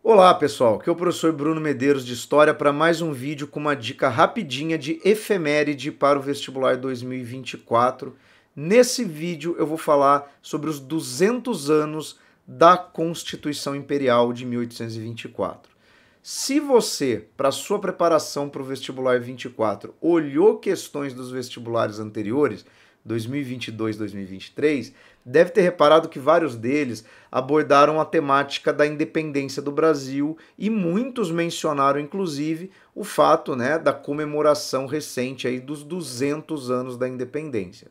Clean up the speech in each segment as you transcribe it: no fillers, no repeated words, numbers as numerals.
Olá pessoal, aqui é o professor Bruno Medeiros de História para mais um vídeo com uma dica rapidinha de efeméride para o vestibular 2024. Nesse vídeo eu vou falar sobre os 200 anos da Constituição Imperial de 1824. Se você, para sua preparação para o vestibular 24, olhou questões dos vestibulares anteriores, 2022, 2023, deve ter reparado que vários deles abordaram a temática da independência do Brasil e muitos mencionaram, inclusive, o fato, da comemoração recente aí dos 200 anos da independência.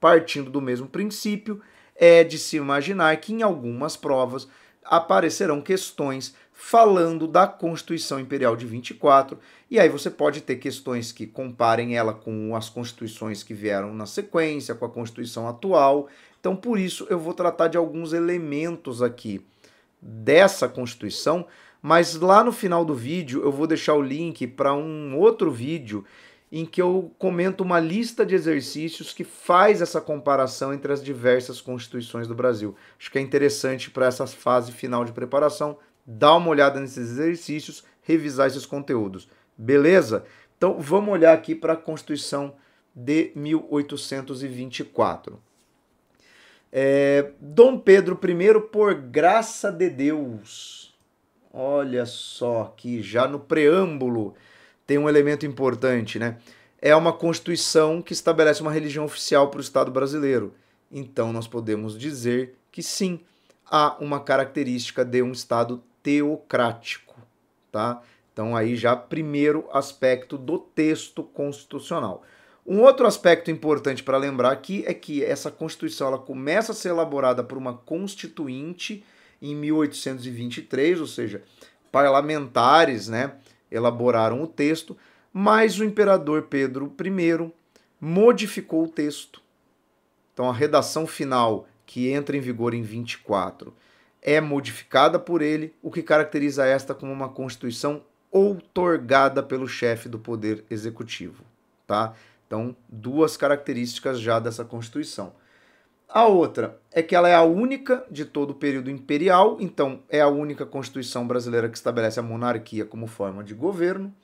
Partindo do mesmo princípio, é de se imaginar que em algumas provas aparecerão questões falando da Constituição Imperial de 24, e aí você pode ter questões que comparem ela com as constituições que vieram na sequência, com a Constituição atual. Então, por isso, eu vou tratar de alguns elementos aqui dessa Constituição, mas lá no final do vídeo eu vou deixar o link para um outro vídeo em que eu comento uma lista de exercícios que faz essa comparação entre as diversas constituições do Brasil. Acho que é interessante para essa fase final de preparação dar uma olhada nesses exercícios, revisar esses conteúdos. Beleza? Então vamos olhar aqui para a Constituição de 1824. Dom Pedro I, por graça de Deus. Olha só que já no preâmbulo tem um elemento importante, né? É uma Constituição que estabelece uma religião oficial para o Estado brasileiro. Então nós podemos dizer que sim, há uma característica de um Estado teocrático, tá? Então aí já primeiro aspecto do texto constitucional. Um outro aspecto importante para lembrar aqui é que essa Constituição ela começa a ser elaborada por uma constituinte em 1823, ou seja, parlamentares, elaboraram o texto, mas o imperador Pedro I modificou o texto. Então a redação final, que entra em vigor em 24, é modificada por ele, o que caracteriza esta como uma Constituição outorgada pelo chefe do Poder Executivo, tá? Então, duas características já dessa Constituição. A outra é que ela é a única de todo o período imperial, então é a única Constituição brasileira que estabelece a monarquia como forma de governo.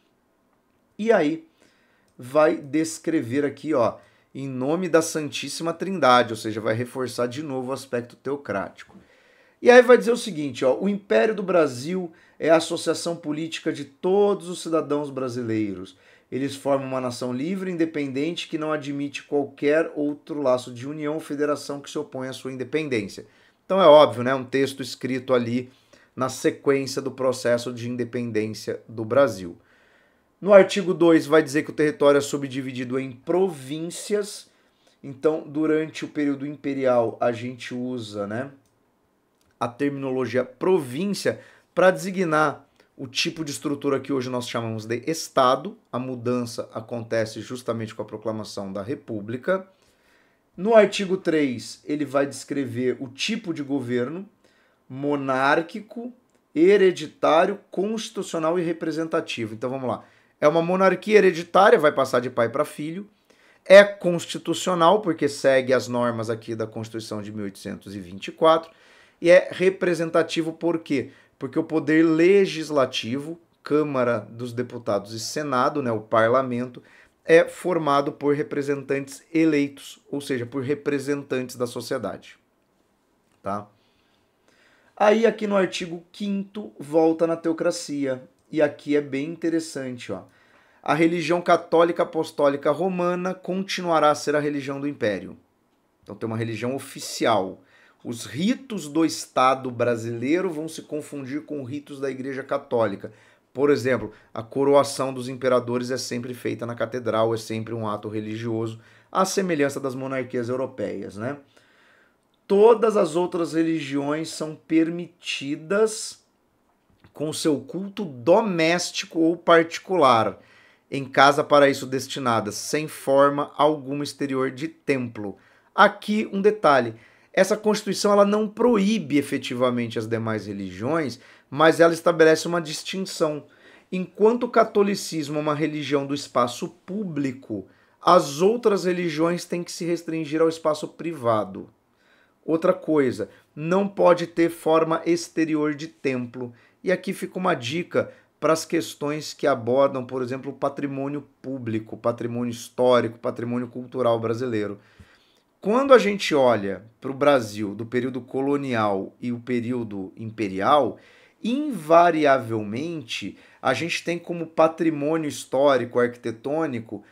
E aí vai descrever aqui, em nome da Santíssima Trindade, ou seja, vai reforçar de novo o aspecto teocrático. E aí vai dizer o seguinte, o Império do Brasil é a associação política de todos os cidadãos brasileiros. Eles formam uma nação livre e independente que não admite qualquer outro laço de união ou federação que se oponha à sua independência. Então é óbvio, um texto escrito ali na sequência do processo de independência do Brasil. No artigo 2 vai dizer que o território é subdividido em províncias. Então, durante o período imperial, a gente usa, a terminologia província para designar o tipo de estrutura que hoje nós chamamos de Estado. A mudança acontece justamente com a proclamação da República. No artigo 3, ele vai descrever o tipo de governo: monárquico, hereditário, constitucional e representativo. Então vamos lá. É uma monarquia hereditária, vai passar de pai para filho. É constitucional, porque segue as normas aqui da Constituição de 1824. E é representativo por quê? Porque o poder legislativo, Câmara dos Deputados e Senado, o parlamento, é formado por representantes eleitos, ou seja, por representantes da sociedade. Tá? Aí aqui no artigo 5º volta na teocracia, e aqui é bem interessante, A religião católica apostólica romana continuará a ser a religião do império. Então tem uma religião oficial. Os ritos do Estado brasileiro vão se confundir com ritos da Igreja Católica. Por exemplo, a coroação dos imperadores é sempre feita na catedral, é sempre um ato religioso, à semelhança das monarquias europeias, Todas as outras religiões são permitidas com seu culto doméstico ou particular, em casa para isso destinadas, sem forma alguma exterior de templo. Aqui um detalhe: essa Constituição ela não proíbe efetivamente as demais religiões, mas ela estabelece uma distinção. Enquanto o catolicismo é uma religião do espaço público, as outras religiões têm que se restringir ao espaço privado. Outra coisa, não pode ter forma exterior de templo. E aqui fica uma dica para as questões que abordam, por exemplo, o patrimônio público, patrimônio histórico, patrimônio cultural brasileiro. Quando a gente olha para o Brasil do período colonial e o período imperial, invariavelmente a gente tem como patrimônio histórico, arquitetônico,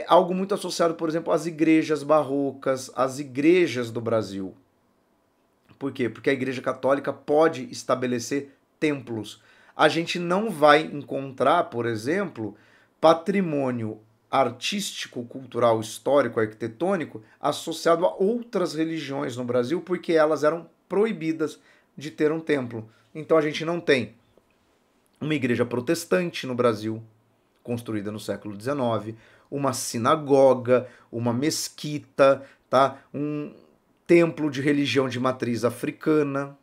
algo muito associado, por exemplo, às igrejas barrocas, às igrejas do Brasil. Por quê? Porque a Igreja Católica pode estabelecer templos. A gente não vai encontrar, por exemplo, patrimônio artístico, cultural, histórico, arquitetônico associado a outras religiões no Brasil, porque elas eram proibidas de ter um templo. Então a gente não tem uma igreja protestante no Brasil, construída no século XIX, uma sinagoga, uma mesquita, tá? Um templo de religião de matriz africana.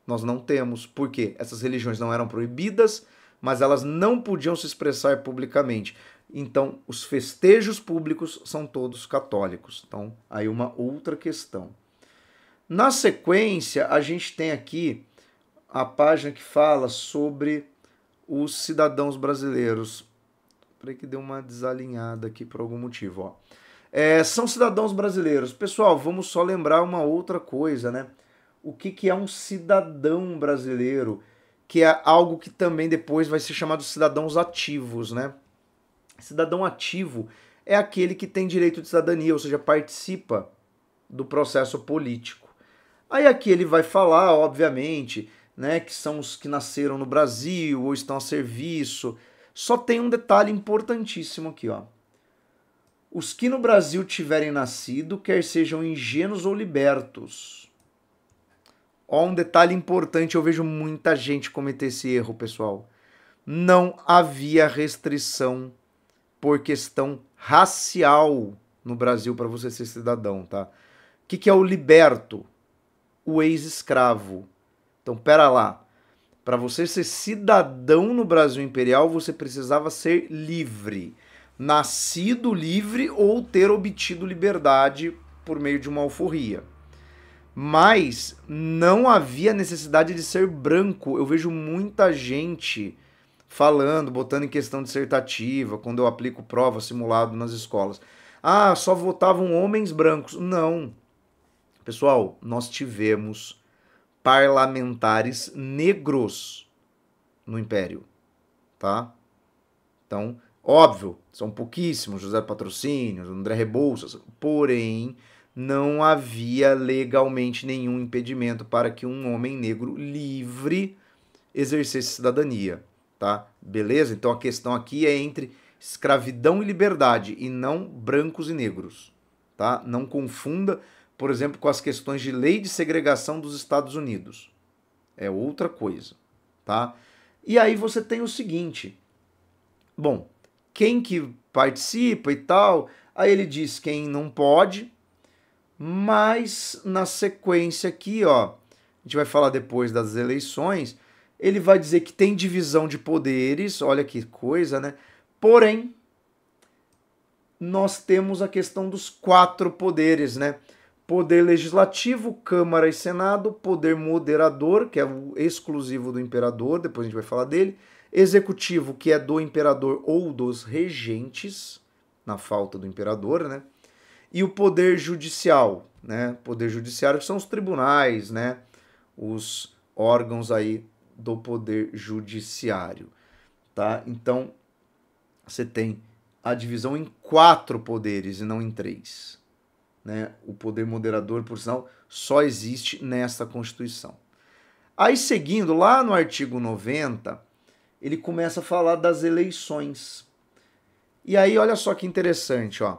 Nós não temos. Por quê? Essas religiões não eram proibidas, mas elas não podiam se expressar publicamente. Então, os festejos públicos são todos católicos. Então, aí uma outra questão. Na sequência, a gente tem aqui a página que fala sobre os cidadãos brasileiros. Peraí que deu uma desalinhada aqui por algum motivo, ó. São cidadãos brasileiros. Pessoal, vamos só lembrar uma outra coisa, né? O que é um cidadão brasileiro? Que é algo que também depois vai ser chamado de cidadãos ativos, né? Cidadão ativo é aquele que tem direito de cidadania, ou seja, participa do processo político. Aí aqui ele vai falar, obviamente, né, que são os que nasceram no Brasil ou estão a serviço. Só tem um detalhe importantíssimo aqui, ó. Os que no Brasil tiverem nascido, quer sejam ingênuos ou libertos. Ó, um detalhe importante, eu vejo muita gente cometer esse erro, pessoal. Não havia restrição por questão racial no Brasil para você ser cidadão, tá? O que é o liberto? O ex-escravo. Então, pera lá. Para você ser cidadão no Brasil imperial, você precisava ser livre. Nascido livre ou ter obtido liberdade por meio de uma alforria. Mas não havia necessidade de ser branco. Eu vejo muita gente falando, botando em questão dissertativa, quando eu aplico prova simulado nas escolas. Ah, só votavam homens brancos. Não. Pessoal, nós tivemos parlamentares negros no Império, tá? Então, óbvio, são pouquíssimos, José Patrocínio, André Rebouças, porém, não havia legalmente nenhum impedimento para que um homem negro livre exercesse cidadania, tá? Beleza? Então a questão aqui é entre escravidão e liberdade e não brancos e negros, tá? Não confunda, por exemplo, com as questões de lei de segregação dos Estados Unidos. É outra coisa, tá? E aí você tem o seguinte, bom, quem que participa e tal, aí ele diz quem não pode, mas na sequência aqui, ó, a gente vai falar depois das eleições, ele vai dizer que tem divisão de poderes, olha que coisa, né? Porém, nós temos a questão dos 4 poderes, né? Poder legislativo, Câmara e Senado, poder moderador, que é o exclusivo do imperador, depois a gente vai falar dele, executivo, que é do imperador ou dos regentes, na falta do imperador, né? E o poder judicial, né? Poder judiciário, que são os tribunais, né? Os órgãos aí do poder judiciário, tá? Então, você tem a divisão em 4 poderes e não em 3. Né? O poder moderador, por sinal, só existe nessa Constituição. Aí, seguindo, lá no artigo 90, ele começa a falar das eleições. E aí, olha só que interessante, ó.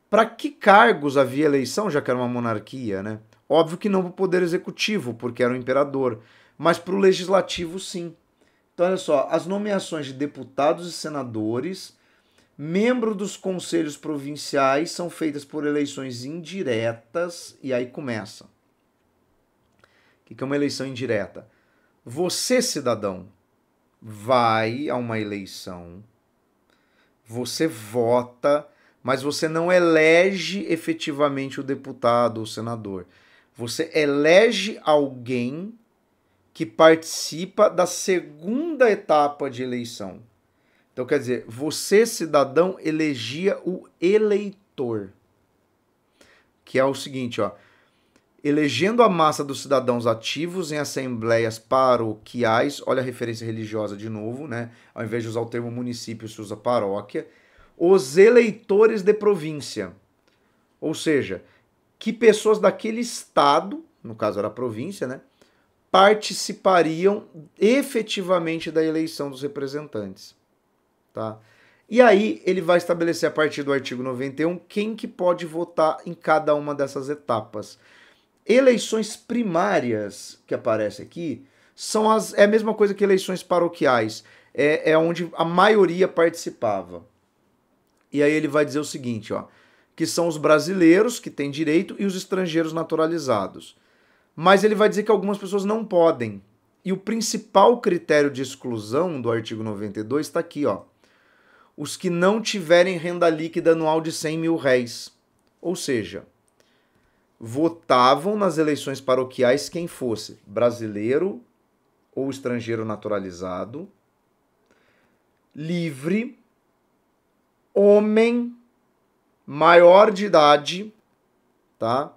Para que cargos havia eleição, já que era uma monarquia, né? Óbvio que não para o poder executivo, porque era o imperador, mas para o legislativo, sim. Então, olha só, as nomeações de deputados e senadores, membro dos conselhos provinciais, são feitas por eleições indiretas, e aí começa. O que é uma eleição indireta? Você, cidadão, vai a uma eleição, você vota, mas você não elege efetivamente o deputado ou o senador. Você elege alguém que participa da segunda etapa de eleição. Então, quer dizer, você, cidadão, elegia o eleitor. Que é o seguinte, ó. Elegendo a massa dos cidadãos ativos em assembleias paroquiais, olha a referência religiosa de novo, né? Ao invés de usar o termo município, se usa paróquia. Os eleitores de província. Ou seja, que pessoas daquele estado, no caso era a província, né? Participariam efetivamente da eleição dos representantes. Tá? E aí ele vai estabelecer a partir do artigo 91 quem que pode votar em cada uma dessas etapas. Eleições primárias, que aparece aqui, é a mesma coisa que eleições paroquiais. É onde a maioria participava. E aí ele vai dizer o seguinte, ó, que são os brasileiros que têm direito e os estrangeiros naturalizados. Mas ele vai dizer que algumas pessoas não podem. E o principal critério de exclusão do artigo 92 está aqui, ó. Os que não tiverem renda líquida anual de 100 mil réis. Ou seja, votavam nas eleições paroquiais quem fosse brasileiro ou estrangeiro naturalizado, livre, homem, maior de idade, tá?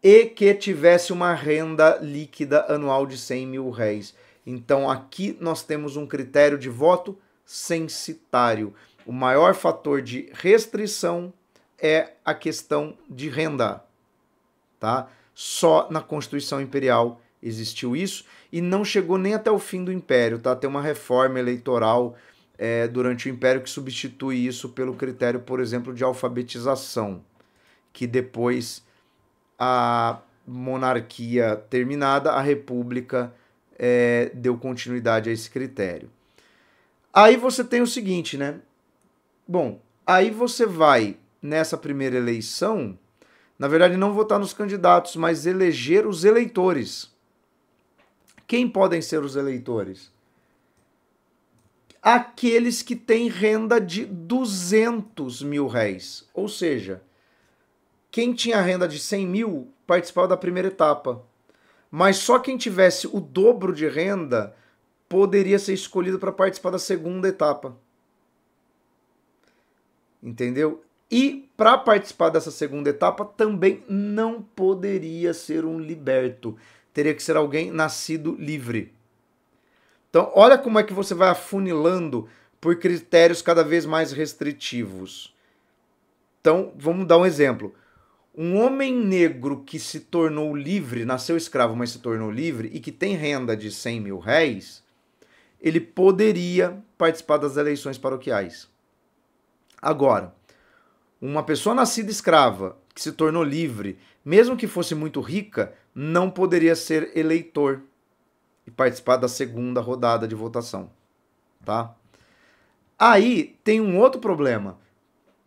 E que tivesse uma renda líquida anual de 100 mil réis. Então aqui nós temos um critério de voto censitário. O maior fator de restrição é a questão de renda. Tá? Só na Constituição Imperial existiu isso e não chegou nem até o fim do Império. Tá? Tem uma reforma eleitoral durante o Império que substitui isso pelo critério, por exemplo, de alfabetização, que depois a monarquia terminada, a república deu continuidade a esse critério. Aí você tem o seguinte, né? Bom, aí você vai, nessa primeira eleição, na verdade não votar nos candidatos, mas eleger os eleitores. Quem podem ser os eleitores? Aqueles que têm renda de 200 mil réis. Ou seja, quem tinha renda de 100 mil participava da primeira etapa. Mas só quem tivesse o dobro de renda poderia ser escolhido para participar da segunda etapa. Entendeu? E para participar dessa segunda etapa também não poderia ser um liberto. Teria que ser alguém nascido livre. Então, olha como é que você vai afunilando por critérios cada vez mais restritivos. Então, vamos dar um exemplo. Um homem negro que se tornou livre, nasceu escravo, mas se tornou livre, e que tem renda de 100 mil réis, ele poderia participar das eleições paroquiais. Agora, uma pessoa nascida escrava, que se tornou livre, mesmo que fosse muito rica, não poderia ser eleitor e participar da segunda rodada de votação. Tá? Aí tem um outro problema.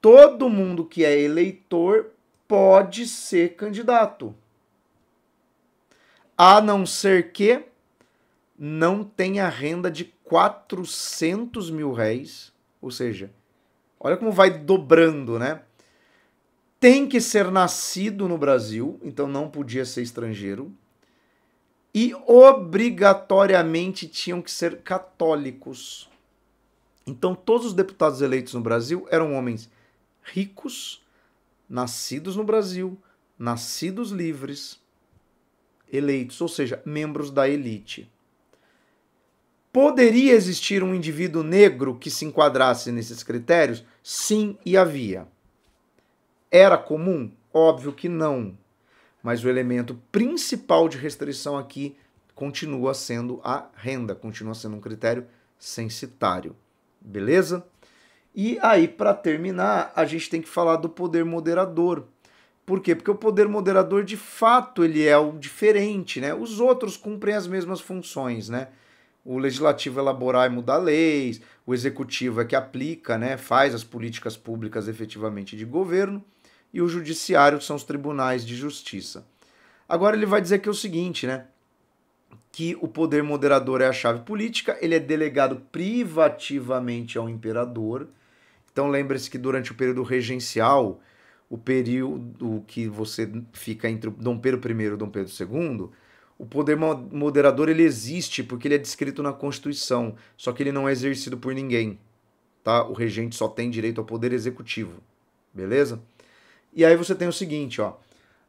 Todo mundo que é eleitor pode ser candidato. A não ser que não tenha renda de 400 mil réis. Ou seja, olha como vai dobrando, né? Tem que ser nascido no Brasil, então não podia ser estrangeiro. E obrigatoriamente tinham que ser católicos. Então todos os deputados eleitos no Brasil eram homens ricos, nascidos no Brasil, nascidos livres, eleitos, ou seja, membros da elite. Poderia existir um indivíduo negro que se enquadrasse nesses critérios? Sim, e havia. Era comum? Óbvio que não. Mas o elemento principal de restrição aqui continua sendo a renda, continua sendo um critério censitário. Beleza? E aí, para terminar, a gente tem que falar do poder moderador. Por quê? Porque o poder moderador, de fato, ele é o diferente, né? Os outros cumprem as mesmas funções, né? O legislativo elaborar e mudar leis, o executivo é que aplica, né? Faz as políticas públicas efetivamente de governo, e o judiciário são os tribunais de justiça. Agora ele vai dizer que é o seguinte, né? Que o poder moderador é a chave política, ele é delegado privativamente ao imperador. Então lembre-se que durante o período regencial, o período que você fica entre o Dom Pedro I e o Dom Pedro II, o poder moderador ele existe porque ele é descrito na Constituição, só que ele não é exercido por ninguém, tá? O regente só tem direito ao poder executivo, beleza? E aí você tem o seguinte, ó,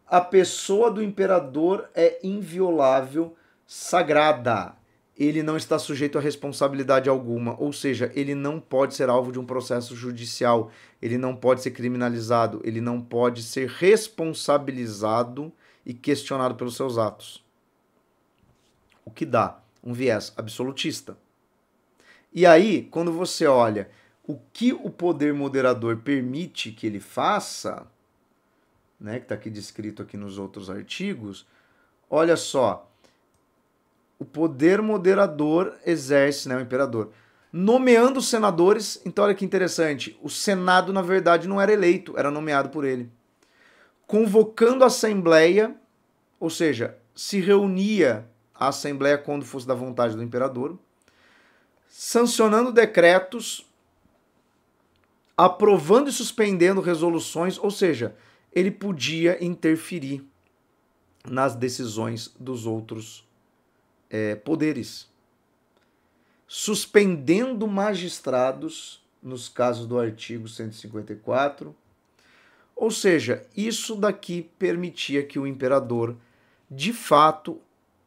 a pessoa do imperador é inviolável, sagrada. Ele não está sujeito a responsabilidade alguma, ou seja, ele não pode ser alvo de um processo judicial, ele não pode ser criminalizado, ele não pode ser responsabilizado e questionado pelos seus atos. O que dá um viés absolutista. E aí, quando você olha o que o poder moderador permite que ele faça, né, que está aqui descrito aqui nos outros artigos, olha só, o poder moderador exerce, né, o imperador, nomeando os senadores. Então olha que interessante, o Senado na verdade não era eleito, era nomeado por ele. Convocando a Assembleia, ou seja, se reunia a Assembleia quando fosse da vontade do imperador, sancionando decretos, aprovando e suspendendo resoluções, ou seja, ele podia interferir nas decisões dos outros poderes, suspendendo magistrados, nos casos do artigo 154. Ou seja, isso daqui permitia que o imperador, de fato,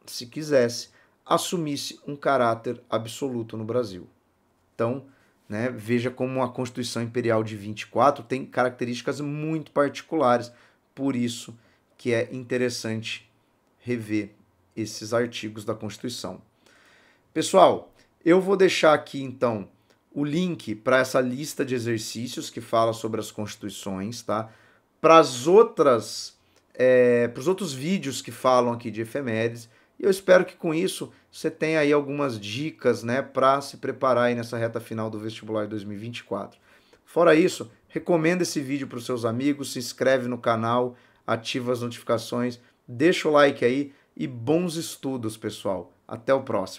se quisesse, assumisse um caráter absoluto no Brasil. Então, né, veja como a Constituição Imperial de 24 tem características muito particulares, por isso que é interessante rever esses artigos da Constituição. Pessoal, eu vou deixar aqui então o link para essa lista de exercícios que fala sobre as constituições, tá? Para os outros vídeos que falam aqui de efemérides. E eu espero que com isso você tenha aí algumas dicas, né, para se preparar aí nessa reta final do vestibular de 2024. Fora isso, recomenda esse vídeo para os seus amigos, se inscreve no canal, ativa as notificações, deixa o like aí e bons estudos, pessoal. Até o próximo.